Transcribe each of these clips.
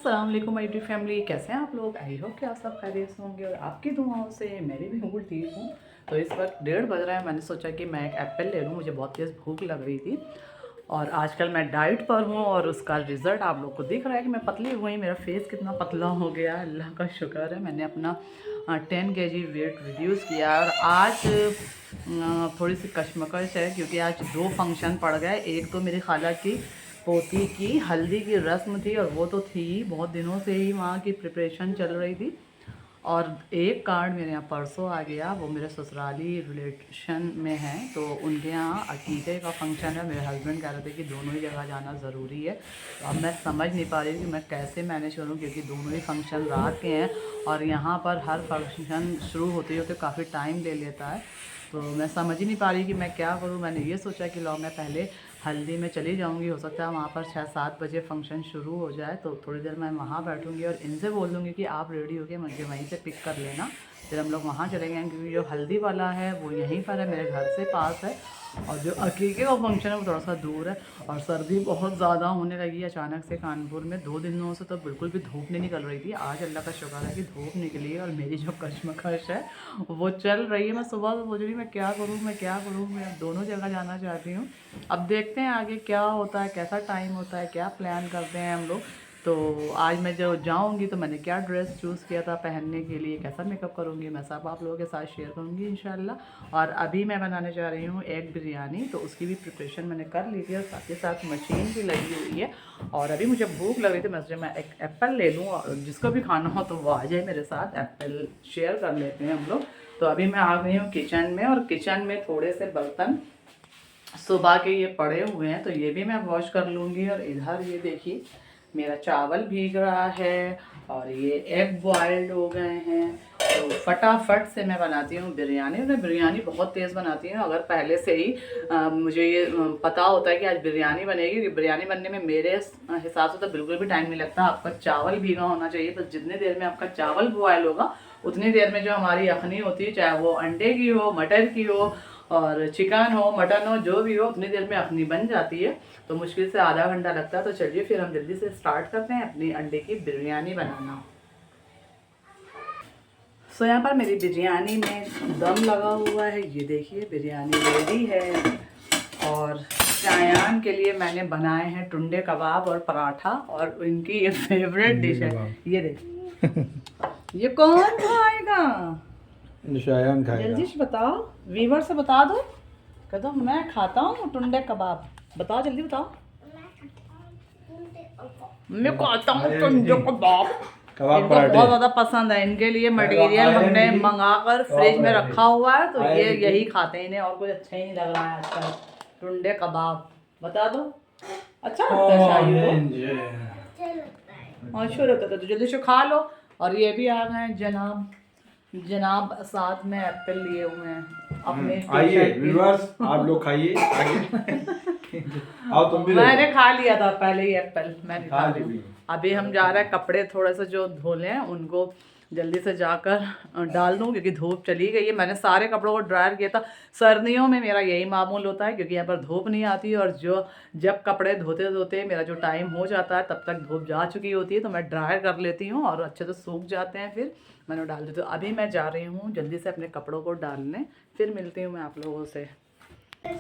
अस्सलाम वालेकुम my YouTube family, कैसे हैं आप लोग। आई होप कि आप सब खैरियत से होंगे और आपकी दुआओं से मैं भी बिल्कुल ठीक हूँ। तो इस वक्त 1:30 बज रहा है। मैंने सोचा कि मैं एक एप्पल ले लूँ, मुझे बहुत तेज़ भूख लग रही थी और आजकल मैं डाइट पर हूँ और उसका रिज़ल्ट आप लोग को दिख रहा है कि मैं पतली हो गई। मेरा फेस कितना पतला हो गया, अल्लाह का शुक्र है। मैंने अपना 10 kg वेट रिड्यूस किया और आज थोड़ी सी कशमकश है क्योंकि आज 2 फंक्शन पड़ गए। एक तो मेरी खाला की पोती की हल्दी की रस्म थी और वो तो थी ही, बहुत दिनों से ही वहाँ की प्रिपरेशन चल रही थी। और एक कार्ड मेरे यहाँ परसों आ गया, वो मेरे ससुराली रिलेशन में है, तो उनके यहाँ अकीक़े का फंक्शन है। मेरे हस्बैंड कह रहे थे कि दोनों ही जगह जाना ज़रूरी है। तो अब मैं समझ नहीं पा रही कि मैं कैसे मैनेज करूँ क्योंकि दोनों ही फंक्शन रात के हैं और यहाँ पर हर फंक्शन शुरू होते होते काफ़ी टाइम ले लेता है। तो मैं समझ ही नहीं पा रही कि मैं क्या करूँ। मैंने ये सोचा कि लो मैं पहले हल्दी में चली जाऊंगी, हो सकता है वहाँ पर 6-7 बजे फंक्शन शुरू हो जाए, तो थोड़ी देर मैं वहाँ बैठूंगी और इनसे बोल दूँगी कि आप रेडी होके मुझे वहीं से पिक कर लेना। फिर हम लोग वहाँ चले गए क्योंकि जो हल्दी वाला है वो यहीं पर है, मेरे घर से पास है, और जो अकीके का फंक्शन है वो थोड़ा सा दूर है। और सर्दी बहुत ज़्यादा होने लगी है अचानक से कानपुर में। 2 दिनों से तो बिल्कुल भी धूप नहीं निकल रही थी। आज अल्लाह का शुक्र है कि धूप निकली है और मेरी जो कशमकश है वो चल रही है। मैं सुबह से सोच रही मैं क्या करूँ, मैं दोनों जगह जाना चाहती हूँ। अब देखते हैं आगे क्या होता है, कैसा टाइम होता है, क्या प्लान करते हैं हम लोग। तो आज मैं जो जाऊंगी तो मैंने क्या ड्रेस चूज़ किया था पहनने के लिए, कैसा मेकअप करूंगी, मैं सब आप लोगों के साथ शेयर करूंगी इंशाल्लाह। और अभी मैं बनाने जा रही हूँ एग बिरयानी, तो उसकी भी प्रिपरेशन मैंने कर ली थी और साथ ही साथ मशीन भी लगी हुई है। और अभी मुझे भूख लग रही थी, मैं एक एप्पल ले लूँ और जिसको भी खाना हो तो वो आ जाए मेरे साथ, एप्पल शेयर कर लेते हैं हम लोग। तो अभी मैं आ गई हूँ किचन में और किचन में थोड़े से बर्तन सुबह के ये पड़े हुए हैं तो ये भी मैं वॉश कर लूँगी। और इधर ये देखिए मेरा चावल भीग रहा है और ये एग बॉइल्ड हो गए हैं। तो फटाफट से मैं बनाती हूँ बिरयानी। मैं बिरयानी बहुत तेज़ बनाती हूँ। अगर पहले से ही मुझे ये पता होता है कि आज बिरयानी बनेगी, कि बिरयानी बनने में मेरे हिसाब से तो बिल्कुल भी टाइम नहीं लगता। आपका चावल भीगा होना चाहिए, बस जितनी देर में आपका चावल बॉयल होगा उतनी देर में जो हमारी यखनी होती है, चाहे वो अंडे की हो, मटर की हो और चिकन हो, मटन हो, जो भी हो, उतनी देर में अखनी बन जाती है। तो मुश्किल से आधा घंटा लगता है। तो चलिए फिर हम जल्दी से स्टार्ट करते हैं अपनी अंडे की बिरयानी बनाना। सो यहाँ पर मेरी बिरयानी में दम लगा हुआ है, ये देखिए बिरयानी रेडी है। और शायान के लिए मैंने बनाए हैं टुंडे कबाब और पराठा, और इनकी ये फेवरेट डिश है। ये देख ये कौन खाएगा, शायान खाएगा। जल्दी से बताओ, वीवर से बता दो, कह दो मैं खाता हूँ टुंडे कबाब। बताओ जल्दी बताओ। मैं खाता हूँ टुंडे कबाब। इनको बहुत ज़्यादा पसंद है। इनके लिए मटेरियल हमने मंगाकर फ्रिज में रखा हुआ है, तो ये यही खाते हैं। इन्हें और कुछ अच्छा ही नहीं लग रहा है आजकल। टुंडे कबाब बता दो, अच्छा लगता है शायद को, अच्छा लगता है तो जल्दी से खा लो। और ये भी आ गए जनाब साथ में एप्पल लिए हुए हैं अपने। आइए व्यूअर्स, आप लोग खाइए आओ तुम भी। मैंने खा लिया था पहले ही एप्पल, मैंने खा लिया। अभी हम जा रहे हैं कपड़े थोड़े से जो धोले हैं उनको जल्दी से जाकर डाल दूँ क्योंकि धूप चली गई है। मैंने सारे कपड़ों को ड्रायर किया था। सर्दियों में मेरा यही मामूल होता है क्योंकि यहाँ पर धूप नहीं आती और जब कपड़े धोते धोते मेरा जो टाइम हो जाता है तब तक धूप जा चुकी होती है, तो मैं ड्रायर कर लेती हूँ और अच्छे से सूख जाते हैं, फिर मैंने डाल देती हूँ। अभी मैं जा रही हूँ जल्दी से अपने कपड़ों को डालने, फिर मिलती हूँ मैं आप लोगों से।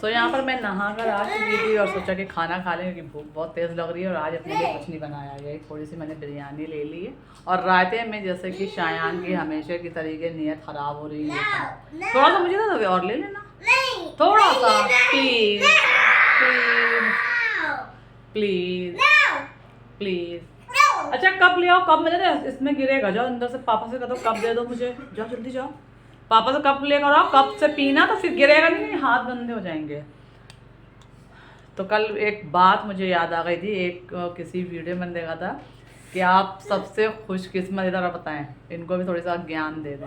सो यहाँ पर मैं नहा कर आ चुकी थी और सोचा कि खाना खा लें क्योंकि भूख बहुत तेज़ लग रही है। और आज अपने लिए कुछ नहीं बनाया है, थोड़ी सी मैंने बिरयानी ले ली है। और रायते में जैसे कि शायान की हमेशा की तरीके नीयत ख़राब हो रही है, थोड़ा सा मुझे ना और ले लेना, थोड़ा सा प्लीज़ प्लीज़ प्लीज़। अच्छा कप ले आओ, कप में इसमें गिरेगा, जाओ अंदर से पापा से कह दो कप दे दो मुझे, जाओ जल्दी जाओ, पापा से कप लेकर आओ, कप से पीना तो फिर गिरेगा नहीं, हाथ गंदे हो जाएंगे। तो कल एक बात मुझे याद आ गई थी, एक किसी वीडियो में देखा था कि आप सबसे खुशकिस्मत, इधर बताएं इनको भी थोड़ी सा ज्ञान दे दें।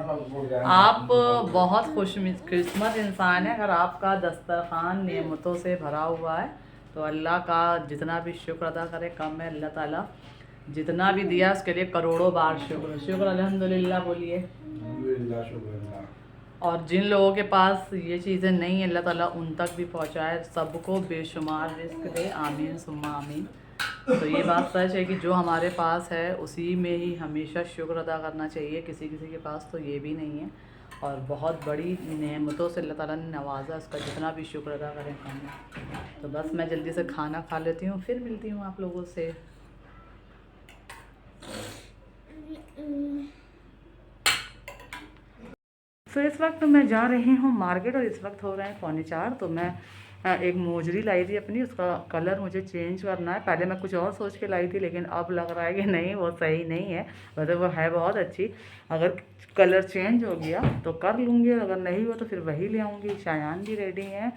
आप बहुत खुशकिस्मत इंसान है अगर आपका दस्तरखान नेमतों से भरा हुआ है। तो अल्लाह का जितना भी शुक्र अदा करे कम है। अल्लाह ताला जितना भी दिया उसके लिए करोड़ों बार शुक्र शुक्र अल्हम्दुलिल्लाह बोलिए। और जिन लोगों के पास ये चीज़ें नहीं है अल्लाह ताला उन तक भी पहुँचाए, सबको बेशुमार रिस्क दे, आमीन सुम्मा आमीन। तो ये बात सच है कि जो हमारे पास है उसी में ही हमेशा शुक्र अदा करना चाहिए। किसी किसी के पास तो ये भी नहीं है, और बहुत बड़ी नेमतों से अल्लाह ताला ने नवाजा, उसका जितना भी शुक्र अदा करें कम है। तो बस मैं जल्दी से खाना खा लेती हूँ, फिर मिलती हूँ आप लोगों से। तो इस वक्त मैं जा रही हूँ मार्केट, और इस वक्त हो रहे हैं 3:45। तो मैं एक मोजरी लाई थी अपनी, उसका कलर मुझे चेंज करना है। पहले मैं कुछ और सोच के लाई थी, लेकिन अब लग रहा है कि नहीं, वो सही नहीं है। वैसे वो है बहुत अच्छी, अगर कलर चेंज हो गया तो कर लूँगी, अगर नहीं हुआ तो फिर वही ले आऊँगी। शायान भी रेडी हैं,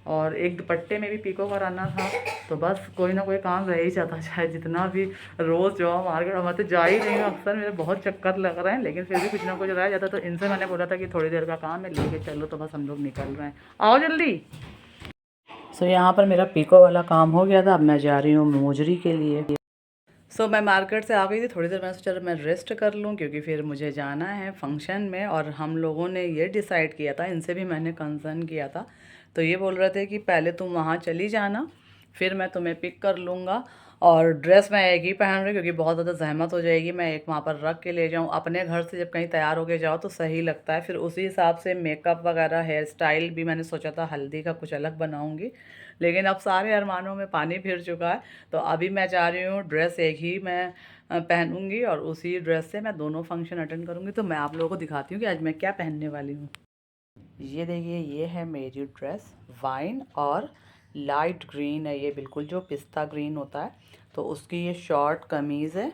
और एक दुपट्टे में भी पीको कराना था। तो बस कोई ना कोई काम रह ही जाता, चाहे जितना भी रोज़ जाओ मार्केट। और मैं तो जा ही रही हूँ अक्सर, मेरे बहुत चक्कर लग रहे हैं, लेकिन फिर भी कुछ ना कुछ रह जाता। तो इनसे मैंने बोला था कि थोड़ी देर का काम है, लेके चलो। तो बस हम लोग निकल रहे हैं, आओ जल्दी। सो यहाँ पर मेरा पीको वाला काम हो गया था, अब मैं जा रही हूँ मोजरी के लिए। सो मैं मार्केट से आ गई थी, थोड़ी देर मैंने सोचा मैं रेस्ट कर लूँ, क्योंकि फिर मुझे जाना है फंक्शन में। और हम लोगों ने ये डिसाइड किया था, इनसे भी मैंने कंसर्न किया था, तो ये बोल रहे थे कि पहले तुम वहाँ चली जाना, फिर मैं तुम्हें पिक कर लूँगा। और ड्रेस मैं एक ही पहन रही, क्योंकि बहुत ज़्यादा जहमत हो जाएगी, मैं एक वहाँ पर रख के ले जाऊँ। अपने घर से जब कहीं तैयार होके जाओ तो सही लगता है, फिर उसी हिसाब से मेकअप वगैरह, हेयर स्टाइल भी मैंने सोचा था हल्दी का कुछ अलग बनाऊँगी, लेकिन अब सारे अरमानों में पानी फिर चुका है। तो अभी मैं जा रही हूँ, ड्रेस एक ही मैं पहनूँगी, और उसी ड्रेस से मैं दोनों फंक्शन अटेंड करूँगी। तो मैं आप लोगों को दिखाती हूँ कि आज मैं क्या पहनने वाली हूँ। ये देखिए, ये है मेरी ड्रेस, वाइन और लाइट ग्रीन है, ये बिल्कुल जो पिस्ता ग्रीन होता है। तो उसकी ये शॉर्ट कमीज़ है,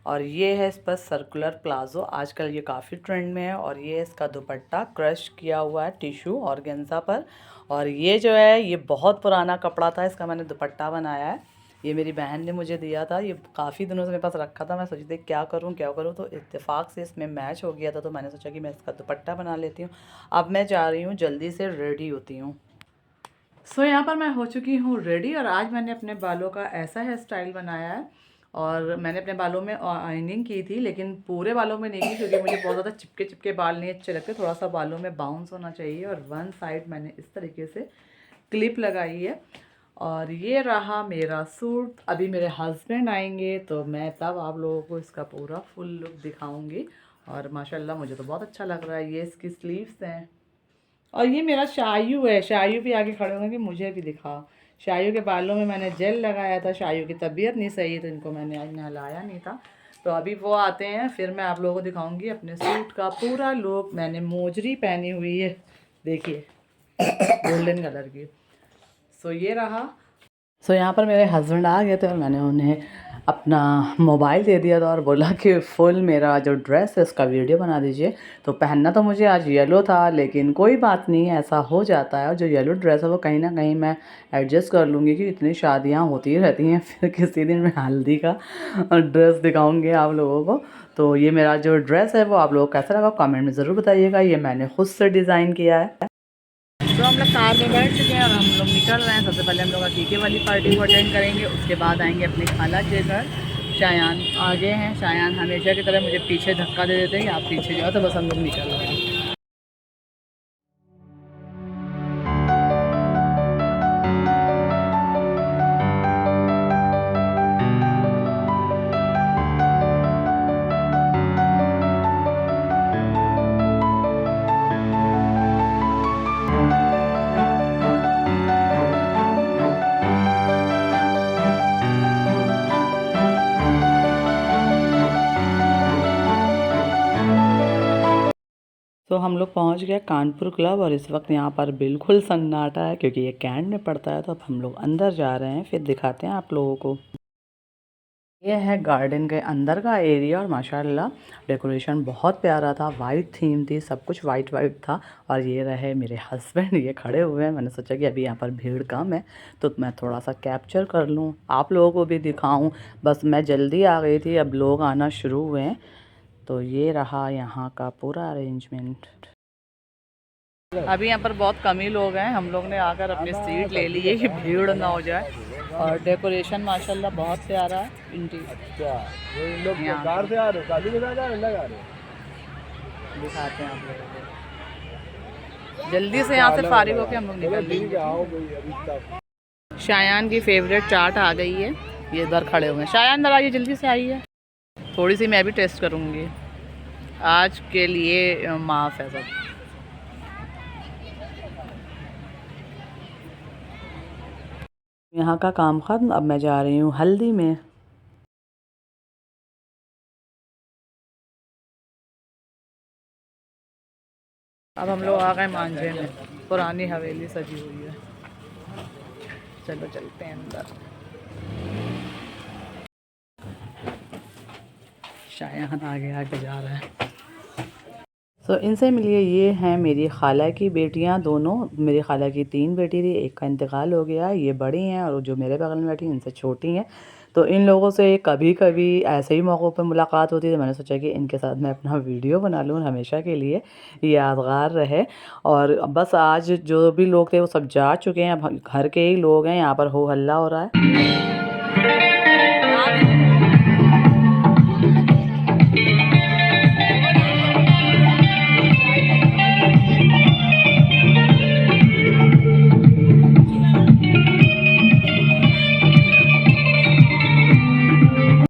और ये है इस पर सर्कुलर प्लाज़ो, आजकल ये काफ़ी ट्रेंड में है। और ये इसका दुपट्टा क्रश किया हुआ है टिशू ऑर्गेन्जा पर। और ये जो है, ये बहुत पुराना कपड़ा था, इसका मैंने दुपट्टा बनाया है। ये मेरी बहन ने मुझे दिया था, ये काफ़ी दिनों से मेरे पास रखा था। मैं सोची थी क्या करूँ क्या करूँ, तो इत्तेफाक से इसमें मैच हो गया था, तो मैंने सोचा कि मैं इसका दुपट्टा बना लेती हूँ। अब मैं जा रही हूँ, जल्दी से रेडी होती हूँ। सो यहाँ पर मैं हो चुकी हूँ रेडी, और आज मैंने अपने बालों का ऐसा हेयर स्टाइल बनाया है। और मैंने अपने बालों में आइनिंग की थी, लेकिन पूरे बालों में नहीं की, क्योंकि मुझे बहुत ज़्यादा चिपके चिपके बाल नहीं अच्छे लगते, थोड़ा सा बालों में बाउंस होना चाहिए। और वन साइड मैंने इस तरीके से क्लिप लगाई है। और ये रहा मेरा सूट। अभी मेरे हस्बैंड आएंगे तो मैं तब आप लोगों को इसका पूरा फुल लुक दिखाऊंगी। और माशाल्लाह मुझे तो बहुत अच्छा लग रहा है। ये इसकी स्लीव्स हैं, और ये मेरा शायू है। शायू भी आगे खड़े होंगे कि मुझे भी दिखाओ। शायू के बालों में मैंने जेल लगाया था, शायू की तबीयत नहीं सही है तो इनको मैंने आज नहलाया नहीं था। तो अभी वो आते हैं, फिर मैं आप लोगों को दिखाऊंगी अपने सूट का पूरा लुक। मैंने मोजरी पहनी हुई है, देखिए, गोल्डन कलर की। सो ये रहा। सो यहाँ पर मेरे हस्बैंड आ गए थे, और मैंने उन्हें अपना मोबाइल दे दिया था, और बोला कि फुल मेरा जो ड्रेस है उसका वीडियो बना दीजिए। तो पहनना तो मुझे आज येलो था, लेकिन कोई बात नहीं, ऐसा हो जाता है। और जो येलो ड्रेस है वो कहीं ना कहीं मैं एडजस्ट कर लूँगी, कि इतनी शादियाँ होती रहती हैं। फिर किसी दिन मैं हल्दी का ड्रेस दिखाऊँगी आप लोगों को। तो ये मेरा जो ड्रेस है वो आप लोगों को कैसा लगा कमेंट में ज़रूर बताइएगा। ये मैंने खुद से डिज़ाइन किया है। तो हम लोग कार में बैठ चुके हैं, और हम लोग निकल रहे हैं। सबसे पहले हम लोग अकीके वाली पार्टी को अटेंड करेंगे, उसके बाद आएंगे अपने खाला के घर। शायान आगे हैं, शायान हमेशा की तरह मुझे पीछे धक्का दे देते हैं कि आप पीछे जाओ। तो बस हम लोग निकल रहे हैं। तो हम लोग पहुंच गए कानपुर क्लब, और इस वक्त यहाँ पर बिल्कुल सन्नाटा है, क्योंकि ये कैंट में पड़ता है। तो अब हम लोग अंदर जा रहे हैं, फिर दिखाते हैं आप लोगों को। ये है गार्डन के अंदर का एरिया, और माशाल्लाह डेकोरेशन बहुत प्यारा था, वाइट थीम थी, सब कुछ वाइट वाइट था। और ये रहे मेरे हस्बैंड, ये खड़े हुए हैं। मैंने सोचा कि अभी यहाँ पर भीड़ कम है तो मैं थोड़ा सा कैप्चर कर लूँ, आप लोगों को भी दिखाऊं। बस मैं जल्दी आ गई थी, अब लोग आना शुरू हुए हैं। तो ये रहा यहाँ का पूरा अरेंजमेंट। अभी यहाँ पर बहुत कम ही लोग हैं, हम लोग ने आकर अपनी सीट ले ली है कि भीड़ ना हो जाए। और डेकोरेशन माशाल्लाह बहुत प्यारा है। अच्छा, ये लोग कार से आ रहे हो, गाड़ी के साथ आ रहे हो, लगा रहे हो? दिखाते हैं आप लोगों को। जल्दी से यहाँ से फारिग होकर हम लोग निकल लेंगे। शायान की फेवरेट चाट आ गई है, ये इधर खड़े हुए हैं। शायद अंदर आइए, जल्दी से आइए। थोड़ी सी मैं भी टेस्ट करूँगी। आज के लिए माफ़ है सब। यहाँ का काम ख़त्म, अब मैं जा रही हूँ हल्दी में। अब हम लोग आ गए मांझे में। पुरानी हवेली सजी हुई है। चलो चलते हैं अंदर। शायद आगे आगे जा रहा है। इनसे मिलिए, ये हैं मेरी खाला की बेटियां दोनों। मेरी खाला की 3 बेटी थी, एक का इंतकाल हो गया। ये बड़ी हैं और जो मेरे बगल में बैठी हैं इनसे छोटी हैं। तो इन लोगों से कभी कभी ऐसे ही मौक़ों पर मुलाकात होती है, तो मैंने सोचा कि इनके साथ मैं अपना वीडियो बना लूँ, हमेशा के लिए यादगार रहे। और बस आज जो भी लोग थे वो सब जा चुके हैं, अब घर के ही लोग हैं। यहाँ पर हो हल्ला हो रहा है।